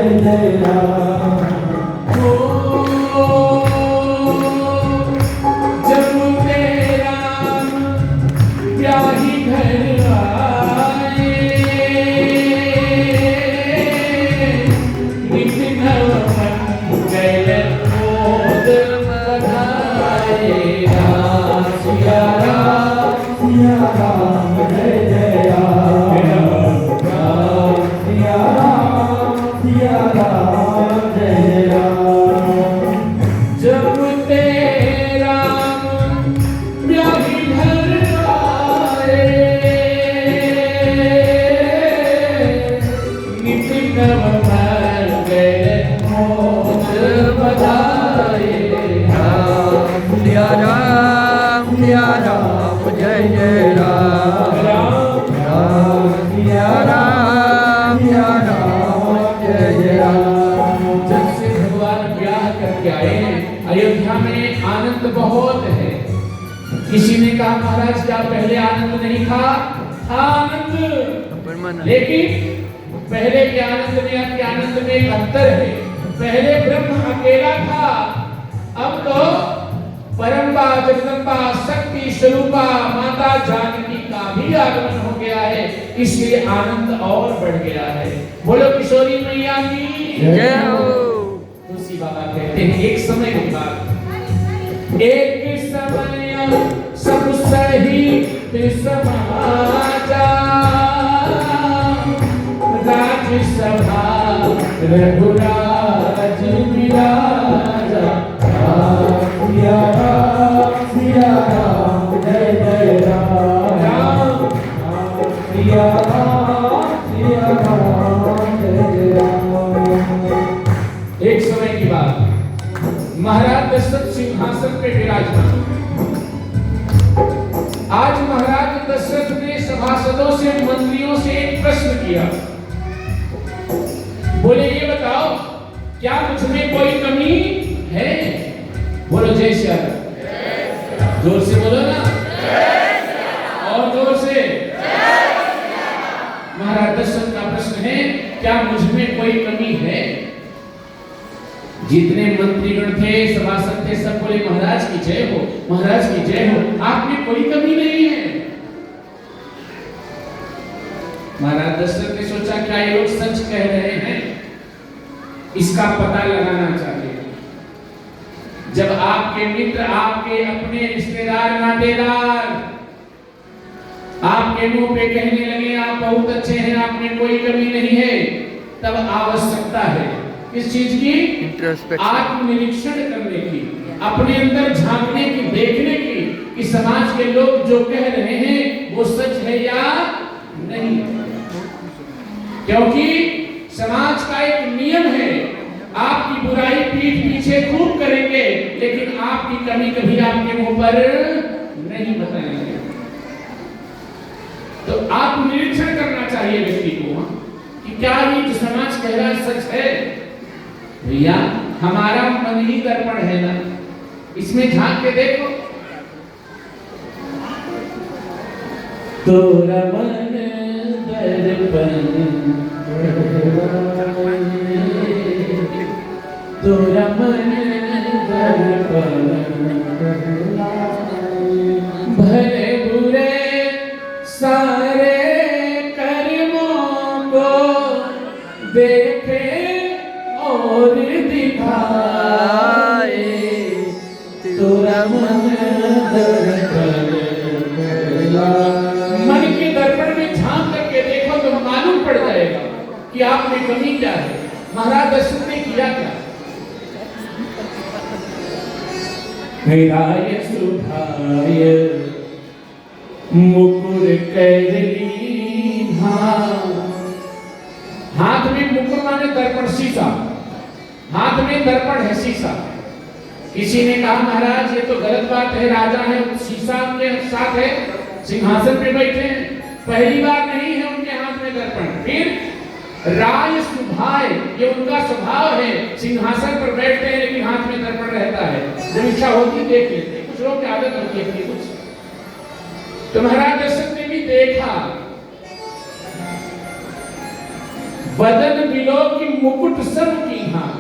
जय राम। जब तेरा ब्याही घर आए, नित नव मंगल मोद बधाए। राम सिया राम, सिया राम जय जय राम। राम सिया राम, सिया राम जय राम। जब तेरा ब्याही घर आए, नित नव मंगल मोद बधाए। राम सिया राम, सिया राम जय जय राम। राम सिया राम, सिया राम जय जय राम। जब से भगवान ब्याह करके आए अयोध्या में आनंद बहुत है। किसी ने कहा महाराज क्या पहले आनंद नहीं था? था आनंद, लेकिन पहले के आनंद में अब के आनंद में एक अंतर है। पहले ब्रह्म अकेला था, अब तो परम्बा जगदम्बा शक्ति स्वरूपा माता जानकी का भी आगमन हो गया है, इसलिए आनंद और बढ़ गया है। बोलो किशोरी मैया की जय हो। तुलसी बाबा कहते हैं एक समय की बात, एक समय सब सहित समाजा, राज्यसभा रघुराज विराजा। सिया राम, सिया राम जय जय राम। राम सिया राम, सिया राम जय जय राम। एक समय की बात, महाराज दशरथ सिंहासन पे विराजमान। आज महाराज दशरथ ने सभासदों से मंत्रियों से एक प्रश्न किया। बोले ये बताओ क्या मुझ में कोई कमी है? बोलो जय श्री राम। जोर से बोलो ना, और जोर से। महाराज दशरथ का प्रश्न है क्या मुझ में कोई कमी है? जितने मंत्रीगण थे सभासद थे सब बोले महाराज की जय हो, महाराज की जय हो, आप में कोई कमी नहीं है। महाराज दशरथ ने सोचा क्या ये लोग सच कह रहे हैं, इसका पता लगाना चाहिए। जब आपके मित्र आपके अपने रिश्तेदार नातेदार आपके मुंह पे कहने लगे आप बहुत अच्छे हैं, आप में कोई कमी नहीं है, तब आवश्यकता है इस चीज की आत्मनिरीक्षण करने की, अपने अंदर झांकने की, देखने की कि समाज के लोग जो कह रहे हैं वो सच है या नहीं। क्योंकि समाज का एक नियम है, आपकी बुराई पीठ पीछे खूब करेंगे लेकिन आपकी कमी कभी आपके मुंह पर नहीं बताएंगे। तो आत्मनिरीक्षण करना चाहिए व्यक्ति को कि क्या ये जो समाज कह रहा है सच है। भैया हमारा मन ही दर्पण है ना, इसमें झांक के देखो। तोरा मन दर्पण, तोरा मन दर्पण, भले बुरे सारे कर्मों को देखे और दिखाए। तोरा मन दर्पण, मन के दर्पण में झांक करके देखो तो मालूम पड़ जाएगा कि आप में कमी क्या है। महाराज दशरथ ने किया क्या? राय सुधाय मुकुर कैरली, हाथ में मुकुर माने दर्पण, शीशा, हाथ में दर्पण है शीशा। किसी ने कहा महाराज ये तो गलत बात है, राजा है शीशा के साथ है, सिंहासन पे बैठे हैं, पहली बार नहीं है उनके हाथ में दर्पण। फिर राय सुधाय, ये उनका स्वभाव है, सिंहासन पर बैठते हैं लेकिन हाथ में दर्पण रहता है, जब इच्छा होती देख लेते हैं। कुछ लोग की आदत होती है कुछ। तो महाराज दशरथ ने भी देखा, बदन बिलो की मुकुट सब की हाँ।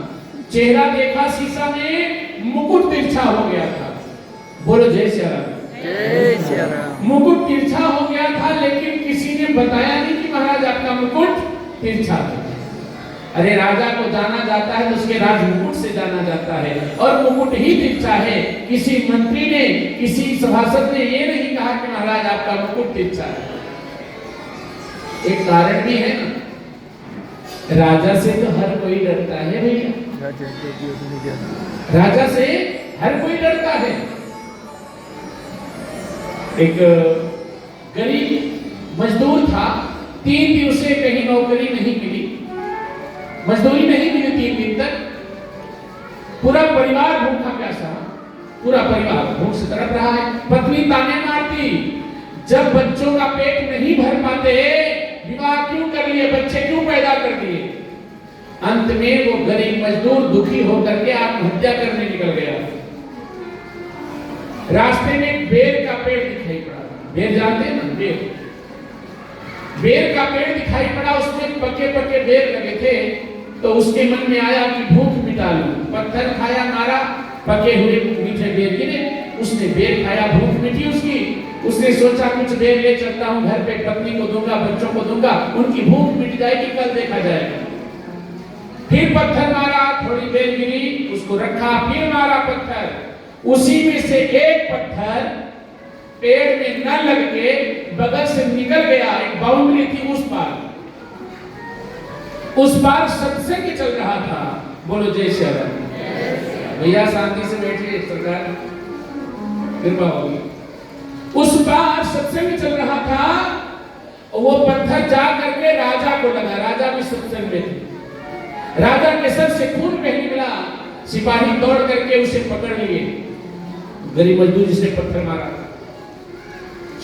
चेहरा देखा शीशा में, मुकुट तिरछा हो गया था। बोलो जय श्री राम। जय श्री राम। मुकुट तिरछा हो गया था, लेकिन किसी ने बताया नहीं कि महाराज आपका मुकुट तिरछा था। अरे राजा को जाना जाता है तो उसके राज मुकुट से जाना जाता है, और मुकुट ही तिरछा है। किसी मंत्री ने, किसी सभासद ने ये नहीं कहा कि महाराज आपका मुकुट तिरछा है। एक कारण भी है ना, राजा से तो हर कोई डरता है भैया। राजा से हर कोई डरता है। एक गरीब मजदूर था, 3 दिन से कहीं नौकरी नहीं मिली, मजदूरी नहीं मिली 3 दिन तक। पूरा परिवार भूखा प्यासा, पूरा परिवार भूख से तड़प रहा है। पत्नी ताने मारती, जब बच्चों का पेट नहीं भर पाते, विवाह क्यों कर लिए, बच्चे क्यों पैदा कर दिए। अंत में वो गरीब मजदूर दुखी होकर के आत्महत्या करने निकल गया। रास्ते में बेर का पेड़ दिखाई पड़ा। बेर जानते हैं ना, बेर का पेड़ दिखाई पड़ा, उसमें पके पके बेर लगे थे। तो उसके मन में आया कि भूख मिटा लूं। पत्थर खाया, मारा, पके हुए मीठे बेर गिरे। उसने बेर खाया, भूख मिटी उसकी। उसने सोचा कुछ बेर ले चलता हूं घर पे, पत्नी को दूंगा, बच्चों को दूंगा, उनकी भूख मिट जाएगी, कल देखा जाएगा। फिर पत्थर मारा, थोड़ी बेर गिरी, उसको रखा, फिर मारा पत्थर। उसी में से एक पत्थर पेड़ में न लग के बगल से निकल गया। एक बाउंड्री थी, उस पार सत्संग चल रहा था। बोलो जय श्री राम। भैया शांति से बैठिए, सरकार कृपा होगी। उस पार सत्संग चल रहा था, वो पत्थर जा करके राजा को लगा। राजा भी सत्संग में थे। राजा के सर से खून बह निकला। सिपाही दौड़ करके उसे पकड़ लिए, गरीब मजदूर जिसने पत्थर मारा।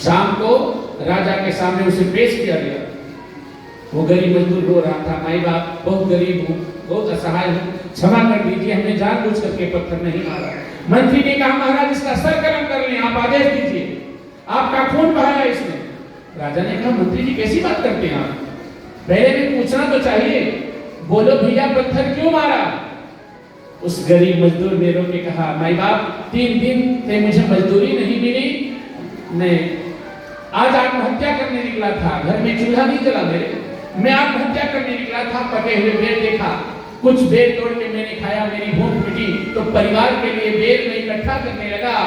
शाम को राजा के सामने उसे पेश किया गया। वो गरीब मजदूर रो रहा था, माई बाप बहुत गरीब हूँ, बहुत असहाय हूँ, क्षमा कर दीजिए, हमने जानबूझ करके पत्थर नहीं मारा। मंत्री ने कहा महाराज इसका सर कलम कर लें, आप आदेश दीजिए, आपका खून बहाया इसने। राजा ने कहा मंत्री जी कैसी बात करते हैं आप, पहले भी पूछना तो चाहिए, बोलो भैया पत्थर क्यों मारा। उस गरीब मजदूर ने रो के कहा माई बाप 3 दिन से मुझे मजदूरी नहीं मिली, मैं आज आत्महत्या करने निकला था, घर में चूल्हा नहीं जला मेरे, मैं आत्महत्या करने निकला था, पके हुए बेर देखा, कुछ बेर तोड़ के मैंने खाया, मेरी भूख मिटी, तो परिवार के लिए बेर में इकट्ठा करने लगा,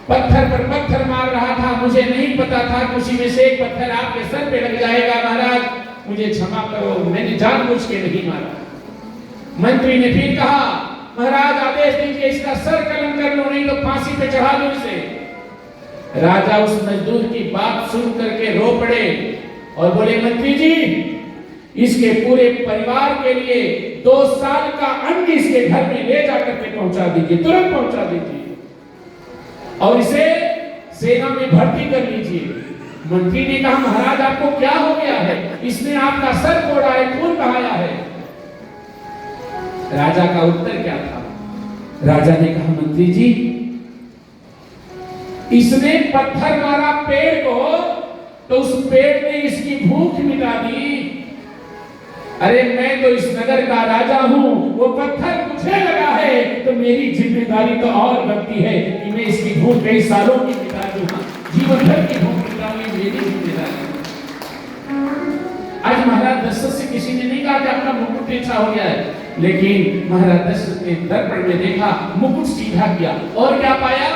पत्थर पर पत्थर मार रहा था, मुझे नहीं पता था कि उसी में से एक पत्थर आपके सर पे लग जाएगा, महाराज मुझे क्षमा करो, मैंने जानबूझ के नहीं मारा। मंत्री ने फिर कहा महाराज आदेश दीजिए इसका सर कलम कर लो, नहीं तो फांसी पे चढ़ा दो इसे। राजा उस मजदूर की बात सुन करके रो पड़े और बोले मंत्री जी इसके पूरे परिवार के लिए 2 साल का अन्न इसके घर में ले जाकर के पहुंचा दीजिए, तुरंत पहुंचा दीजिए, और इसे सेना में भर्ती कर लीजिए। मंत्री ने कहा महाराज आपको क्या हो गया है, इसने आपका सर फोड़ा है, खून बहाया है। राजा का उत्तर क्या था? राजा ने कहा मंत्री जी इसने पत्थर मारा पेड़ को, तो उस पेड़ ने इसकी भूख मिटा दी। अरे मैं तो इस नगर का राजा हूं, वो पत्थर मुझे लगा है, तो मेरी जिम्मेदारी तो और बनती है कि मैं इसकी भूख कई सालों की मिटा दूं, जीवन भर की भूख मिटानी मेरी जिम्मेदारी। आज महाराज दशरथ से किसी ने नहीं कहा कि आपका मुकुट टेढ़ा हो गया है, लेकिन महाराज दशरथ ने दर्पण में देखा, मुकुट सीधा किया, और क्या पाया?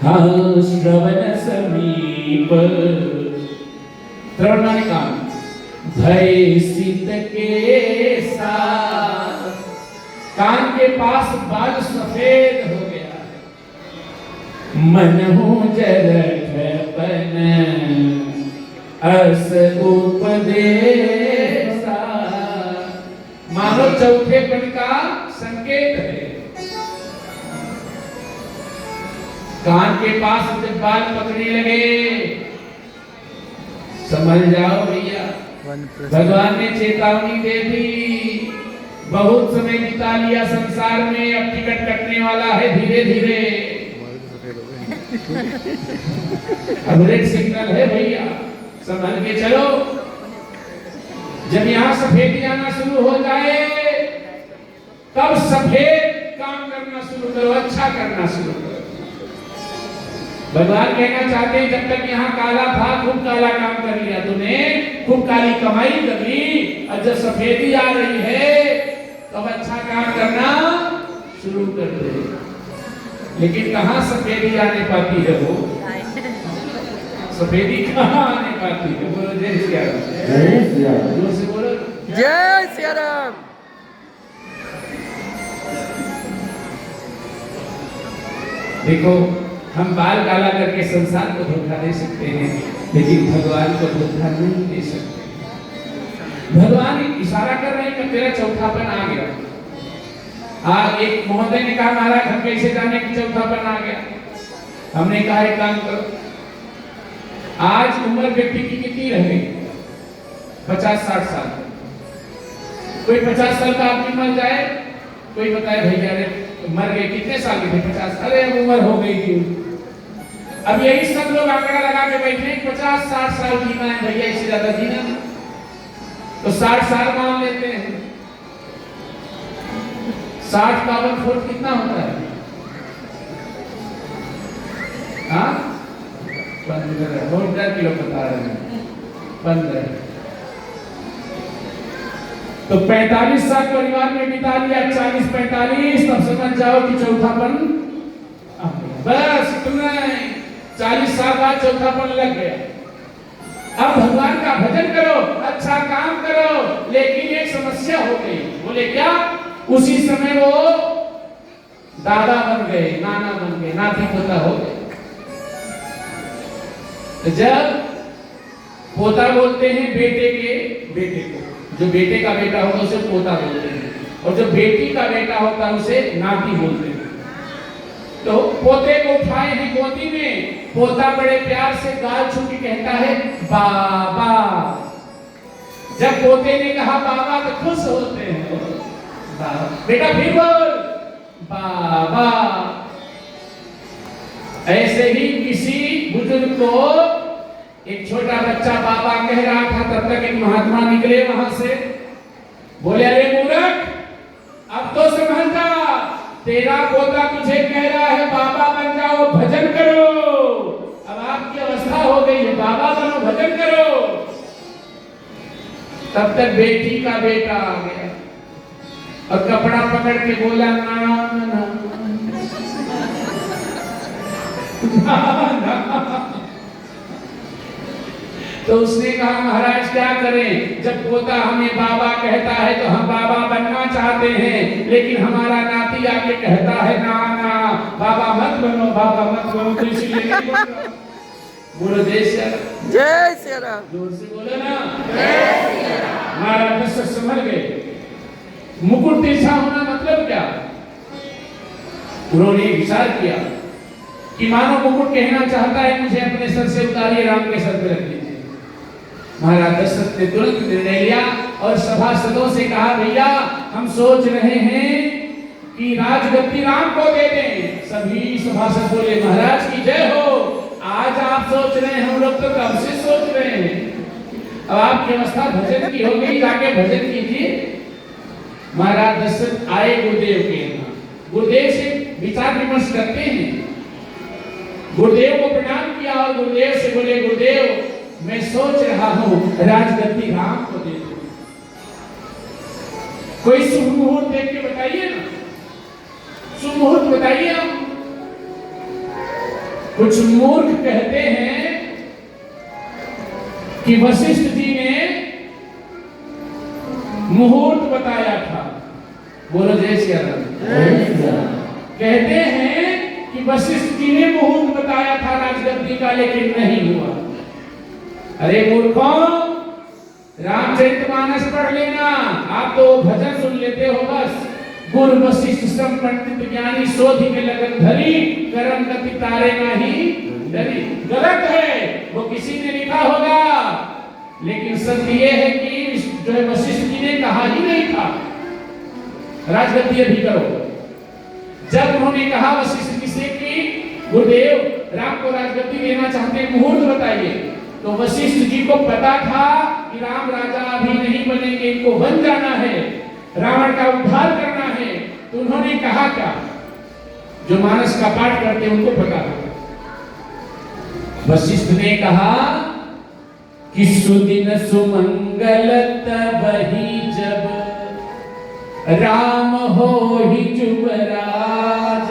हाँ श्रवण समीप, श्रवण माने कान, भय सित के साथ, कान के पास बाल सफेद हो गया, मनहु जरठपन अस उपदेशा, मानो चौथेपन का संकेत है। कान के पास जब बाल पकड़ने लगे, समझ जाओ भैया भगवान ने चेतावनी दे दी, बहुत समय बिता लिया संसार में, अब टिकट कटने वाला है धीरे धीरे, अब रेड सिग्नल है भैया, संभल के चलो। जब यहाँ सफेदी आना शुरू हो जाए तब सफेद काम करना शुरू करो, अच्छा करना शुरू करो। भगवान कहना चाहते हैं जब तक यहाँ काला था खूब काला काम कर लिया तूने, खूब काली कमाई कर ली, और जब सफेदी आ रही है तब अच्छा काम करना शुरू कर दे। लेकिन कहाँ सफेदी आने पाती है वो, सफेदी कहाँ आने पाती है? बोलो जय श्री राम। जय श्री राम। जोर से बोलो जय श्री राम। देखो हम बाल काला करके संसार को धोखा दे सकते हैं, लेकिन भगवान को धोखा नहीं दे सकते। भगवान इशारा कर रहे हैं कि तेरा चौथापन आ गया। एक महोदय ने कहा महाराज हम कैसे जाने कि चौथापन आ गया? हमने कहा एक काम करो, आज उम्र व्यक्ति की कितनी रह गई? 50-60 साल। कोई 50 साल का आदमी मर जाए, कोई बताए भैया रे मर गए, कितने साल के थे? 50। अरे अब उम्र हो गई थी। अब यही सब लोग आंकड़ा लगा के बैठे 50-60 साल जीना है भैया, इससे ज्यादा जीना तो 60 साल मान लेते हैं। 60 का 4 कितना होता है? हाँ 15 किलो बता रहे हैं 15। तो 45 साल परिवार में बिता लिया, 40-45, तब समझ जाओ कि चौथापन बस इतना 40 साल बाद चौथापन लग गया। अब भगवान का भजन करो, अच्छा काम करो, लेकिन एक समस्या हो गई। बोले क्या? उसी समय वो दादा बन गए, नाना बन गए, नाती पोता हो गए। तो जब पोता बोलते हैं बेटे को, जो बेटे का बेटा होता है उसे पोता बोलते हैं, और जो बेटी का बेटा होता है उसे नाती बोलते हैं। तो पोते को उठाए हैं गोदी में, पोता बड़े प्यार से गाल छू के कहता है बाबा। जब पोते ने कहा बाबा तो खुश होते हैं, बेटा फिर बोल बाबा। ऐसे ही किसी बुजुर्ग को एक छोटा बच्चा बाबा कह रहा था, तब तक एक महात्मा निकले वहां से, बोले अरे मूर्ख अब तो समझ जा, तेरा पोता तुझे कह रहा है बाबा बन जाओ, भजन करो। अब आपकी अवस्था हो गई है, बाबा बनो, भजन करो। तब तक बेटी का बेटा आ गया और कपड़ा पकड़ के बोला ना ना तो उसने कहा महाराज क्या करें, जब पोता हमें बाबा कहता है तो हम बाबा बनना चाहते हैं, लेकिन हमारा नाती आके कहता है ना ना बाबा मत बनो, बाबा मत बनो, तो इसलिए नहीं बोल रहा। बोलो जय श्री राम। जोर से बोलो ना जय श्री राम। महाराज दशरथ संभल गए। मुकुट तिरछा होना मतलब क्या? उन्होंने विचार किया कि मानो मुकुट कहना चाहता है मुझे अपने सर से उतारिए, राम के सर पे रख दीजिए। महाराज दशरथ ने तुरंत निर्णय लिया और सभासदों से कहा भैया हम सोच रहे हैं कि राजगद्दी राम को दे दें। सभी सभासद बोले महाराज की जय हो, आज आप सोच रहे हैं, हम लोग तो कब से सोच रहे हैं। अब आपकी अवस्था भजन की हो गई, जाके भजन कीजिए। महाराज दशरथ आए गुरुदेव के यहाँ, गुरुदेव से विचार विमर्श करते हैं। गुरुदेव को प्रणाम किया और गुरुदेव से बोले गुरुदेव मैं सोच रहा हूं राजगद्दी राम को दे दूं, कोई शुभ मुहूर्त देख के बताइए ना, शुभ मुहूर्त बताइए। हम कुछ मूर्ख कहते हैं कि वशिष्ठ जी ने मुहूर्त बताया था। बोलो जय श्री राम। कहते हैं कि वशिष्ठ जी ने मुहूर्त बताया था राजगद्दी का, लेकिन नहीं हुआ। अरे मूर्खों, रामचरितमानस पढ़ लेना, आप तो भजन सुन लेते हो बस। गुरु वशिष्ठ सम पंडित ज्ञानी सोधि में लगन धरी, करम गति तारे नहीं डरी। गलत है, वो किसी ने लिखा होगा, लेकिन सत्य ये है कि जो है वशिष्ठ जी ने कहा ही नहीं था राजगद्दी अभी करो। जब उन्होंने कहा वशिष्ठ जी से कि गुरुदेव राम को राजगद्दी देना चाहते हैं, मुहूर्त बताइए, तो वशिष्ठ जी को पता था कि राम राजा अभी नहीं बनेंगे, इनको बन जाना है, रावण का उद्धार करना है। तो उन्होंने कहा क्या, जो मानस का पाठ करते उनको पता था। वशिष्ठ ने कहा कि सुदिन सुमंगल तबहि जब राम हो ही जुबराज।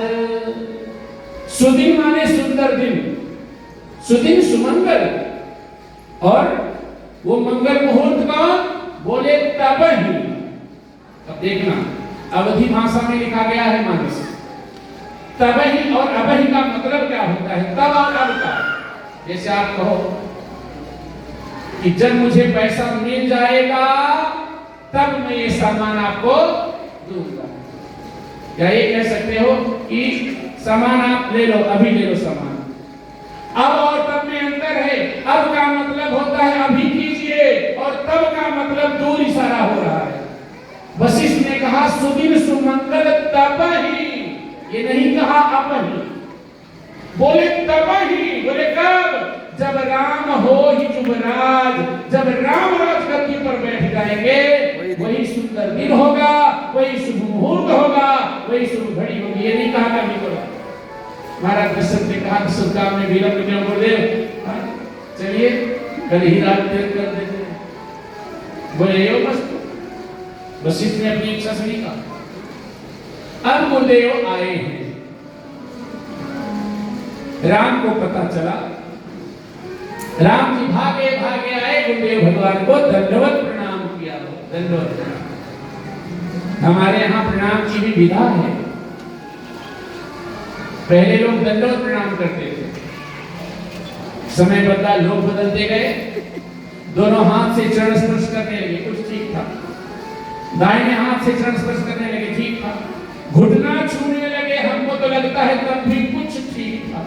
सुदिन माने सुंदर दिन, सुदिन सुमंगल, और वो मंगल मुहूर्त का बोले तबहि। अब देखना अवधि भाषा में लिखा गया है मानस, तबहि और अबहि का मतलब क्या होता है, तब और अब का। जैसे आप कहो कि जब मुझे पैसा मिल जाएगा तब मैं ये सामान आपको दूंगा, या ये कह सकते हो कि सामान आप ले लो, अभी ले लो सामान। अब और तब में अंतर है, अब का मतलब होता है अभी कीजिए, और तब का मतलब दूर इशारा हो रहा है। वशिष्ठ ने कहा सुदिन सुमंगल तबहि, ये नहीं कहा अपहि, बोले तबहि। बोले कब, जब राम हो ही जुबराज, जब राम राजगद्दी पर बैठ जाएंगे वही सुंदर दिन होगा, वही शुभ मुहूर्त होगा, वही शुभ घड़ी होगी। ये नहीं कहा कभी को। महाराज दशरथ ने कहा शुभ काम में विलंब क्यों गुरुदेव, चलिए कल ही रात देर कर देते। बोले यो मस्त। वशिष्ठ ने अपनी इच्छा से नहीं कहा। अब गुरुदेव आए हैं, राम को पता चला, राम जी भागे भागे आए, गुरुदेव भगवान को दंडवत प्रणाम किया। दंडवत प्रणाम, हमारे यहाँ प्रणाम की भी विधा है। पहले लोग दंडवत प्रणाम करते थे, समय बदला, लोग बदलते गए, दोनों हाथ से चरण स्पर्श करने लगे, कुछ ठीक था। दाहिने हाथ से चरण स्पर्श करने लगे, ठीक था। घुटना छूने लगे, हमको तो लगता है तब भी कुछ ठीक था।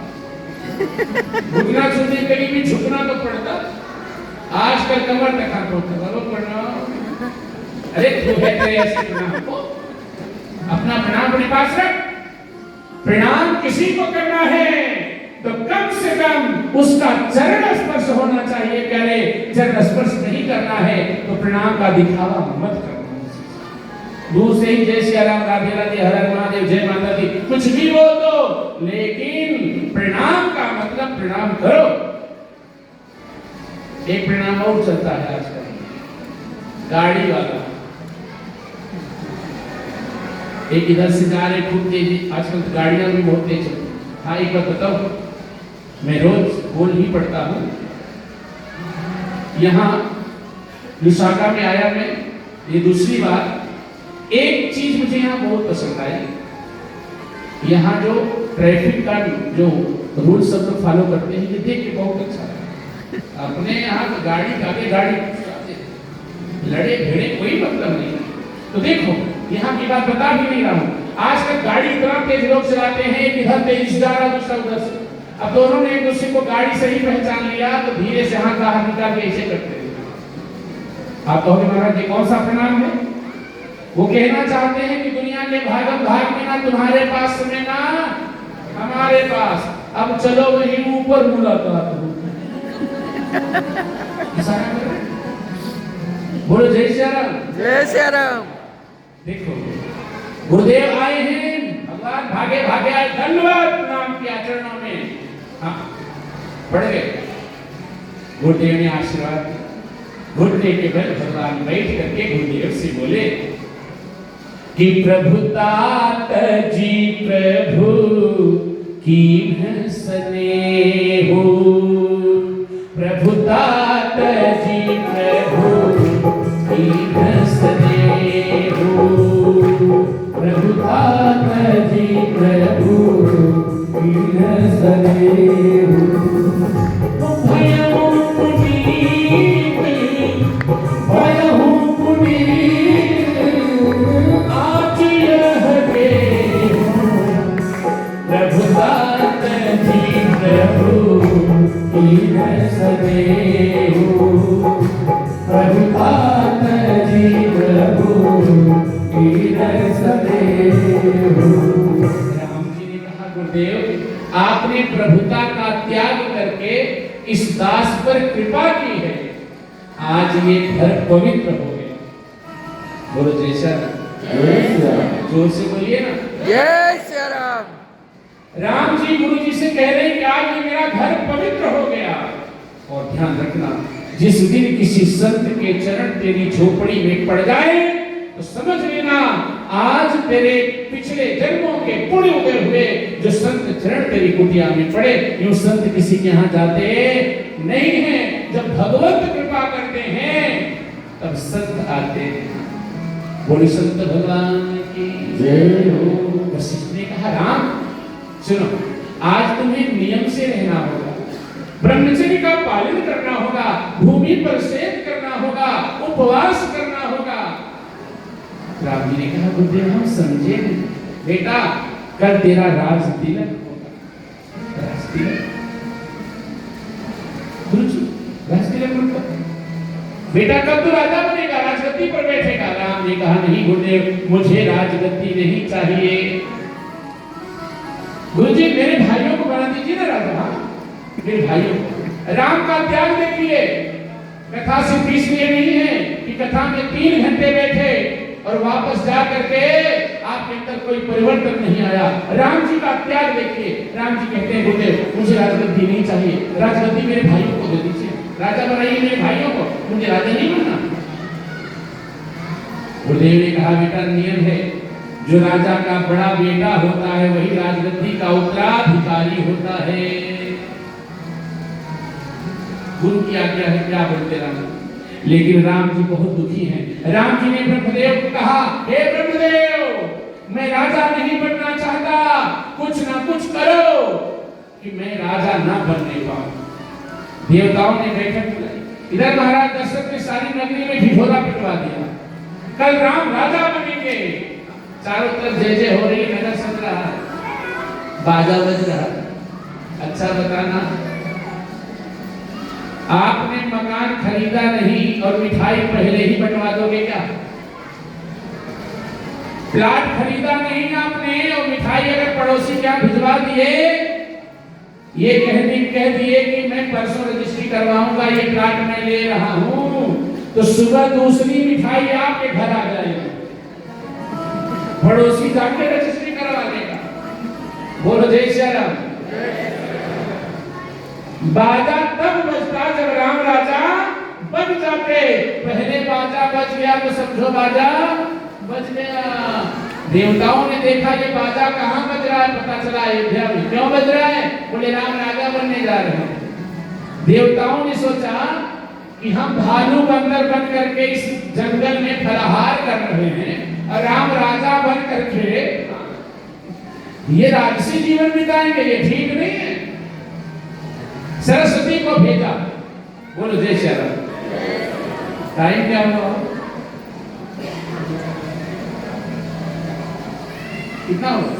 घुटना छूने के लिए भी झुकना तो पड़ता, आजकल कमर तक होता है प्रणाम। अरे तू है ऐसे प्रणाम को, अपना प्रणाम अपने पास रख। प्रणाम किसी को करना है तो कम से कम उसका चरण स्पर्श होना चाहिए। कह रहे चरण स्पर्श नहीं करना है तो प्रणाम का दिखावा मत करना। दूर से ही जय श्री राम, राधे राधे, हर हर महादेव, जय माता दी, कुछ भी बोल दो, लेकिन प्रणाम का मतलब प्रणाम करो। एक प्रणाम और चलता है आजकल, गाड़ी वाला, एक इधर से जा रहे खूब तेजी, आजकल तो गाड़ियां भी बहुत तेज चलती। हाँ एक बात बताओ, मैं रोज बोल ही पढ़ता हूँ, यहाँ विशाखा में आया मैं, ये दूसरी बार। एक चीज मुझे यहाँ बहुत पसंद आई, यहाँ जो ट्रैफिक का जो रूल सब लोग फॉलो करते हैं, ये देख के बहुत अच्छा है। अपने यहाँ तो गाड़ी आगे गाड़ी लड़े भिड़े कोई मतलब नहीं। तो देखो यहाँ की बात बता भी नहीं रहा हूँ, आजकल गाड़ी इतना तेज लोग चलाते हैं, एक इधर तेज जा रहा, दूसरा उधर से। अब दोनों ने एक दूसरे को गाड़ी सही पहचान लिया तो धीरे से हाथ बाहर निकाल के ऐसे करते हैं। आप कहोगे महाराज ये कौन सा प्रणाम है? वो कहना चाहते हैं कि दुनिया के भागम भाग में ना तुम्हारे पास समय ना हमारे पास, अब चलो वहीं ऊपर मुलाकात हो। बोलो जय श्री राम, जय श्री राम। देखो गुरुदेव आए हैं, भगवान भागे भागे आए, धन्यवाद प्रणाम किया चरणों में। हाँ पढ़ गए, गुरुदेव ने आशीर्वाद दिया। घुटने के बल भगवान बैठ करके गुरुदेव से बोले कि प्रभु तात जी प्रभु की स्नेह, प्रभु तात जी प्रभु की स्नेह, प्रभु तात जी प्रभु की स्नेह। आपने प्रभुता का त्याग करके इस दास पर कृपा की है, आज ये घर पवित्र हो गया। बोलो जय श्री राम, जोर से बोलिए ना। जय सिया राम। राम जी गुरु जी से कह रहे हैं कि आज ये मेरा घर पवित्र हो गया। और ध्यान रखना, जिस दिन किसी संत के चरण तेरी झोपड़ी में पड़ जाए तो समझ लेना आज तेरे पिछले जन्मों के पुण्य उदय हुए। जो संत चरण तेरी कुटिया में पड़े, यूं संत किसी के यहाँ जाते नहीं है। जब भगवत कृपा करते हैं तब संत आते हैं। बोली संत भगवान की जय हो। वशिष्ठ ने कहा राम सुनो, आज तुम्हें नियम से रहना होगा, ब्रह्मचर्य का पालन करना होगा, भूमि पर सेव करना होगा, उपवास करना होगा। राम जी ने कहा गुरुदेव हम समझे नहीं। बेटा कल तेरा राज तिलक होगा। राज तिलक गुरु जी, राज तिलक मतलब बेटा कब तो राजा बनेगा, राजगद्दी पर बैठेगा। राम ने कहा नहीं गुरुदेव, मुझे राजगद्दी नहीं चाहिए। गुरु जी मेरे भाइयों को बना दीजिए ना राजा। मेरे भाइयों को। राम का त्याग देखिए, कथा सिर्फ इसलिए नहीं है कि कथा में 3 घंटे बैठे और वापस जा करके आपके अंदर कोई परिवर्तन नहीं आया। राम जी का त्याग देखिए। राम जी कहते हैं गुरुदेव मुझे राजगद्दी नहीं चाहिए, राजगद्दी मेरे भाइयों को दे दीजिए, राजा बनाइए मेरे भाइयों को, मुझे राजा नहीं बनना। गुरुदेव ने कहा बेटा नियम है, जो राजा का बड़ा बेटा होता है वही राजगद्दी का उत्तराधिकारी होता है। गुरु की आज्ञा है, क्या बोलते राम। लेकिन राम जी बहुत दुखी हैं। राम जी ने ब्रह्मदेव को कहा हे ब्रह्मदेव मैं राजा नहीं बनना चाहता, कुछ ना कुछ करो कि मैं राजा ना बनने पाऊं। देवताओं ने बैठक बुलाई। इधर महाराज दशरथ ने सारी नगरी में ढिढोरा पिटवा दिया, कल राम राजा बनेंगे। चारों तरफ जय जय हो रही, नगर सज रहा है, बाजा बज रहा है। अच्छा बताना, आपने मकान खरीदा नहीं और मिठाई पहले ही बंटवा दोगे क्या? प्लाट खरीदा नहीं आपने और मिठाई अगर पड़ोसी क्या भिजवा दिए, ये कह दिए कि मैं परसों रजिस्ट्री करवाऊंगा, ये प्लाट मैं ले रहा हूं, तो सुबह दूसरी मिठाई आपके घर आ जाएगी, पड़ोसी जाके रजिस्ट्री करवा देगा। बोलो जय श्री राम। बाजा तब बजता जब राम राजा बन जाते। पहले बाजा बज गया तो समझो बाजा बज गया। देवताओं ने देखा ये बाजा कहाँ बज रहा है, पता चला अयोध्या में। क्यों बज रहा है? बोले राम राजा बनने जा रहे हैं। देवताओं ने सोचा कि हम भालू बंदर बन करके इस जंगल में फलाहार कर रहे हैं और राम राजा बन करके ये राजसी जीवन बिताएंगे, ये ठीक नहीं है। सरस्वती को भेजा। बोलो जय श्री राम। टाइम क्या हुआ? कितना हुआ?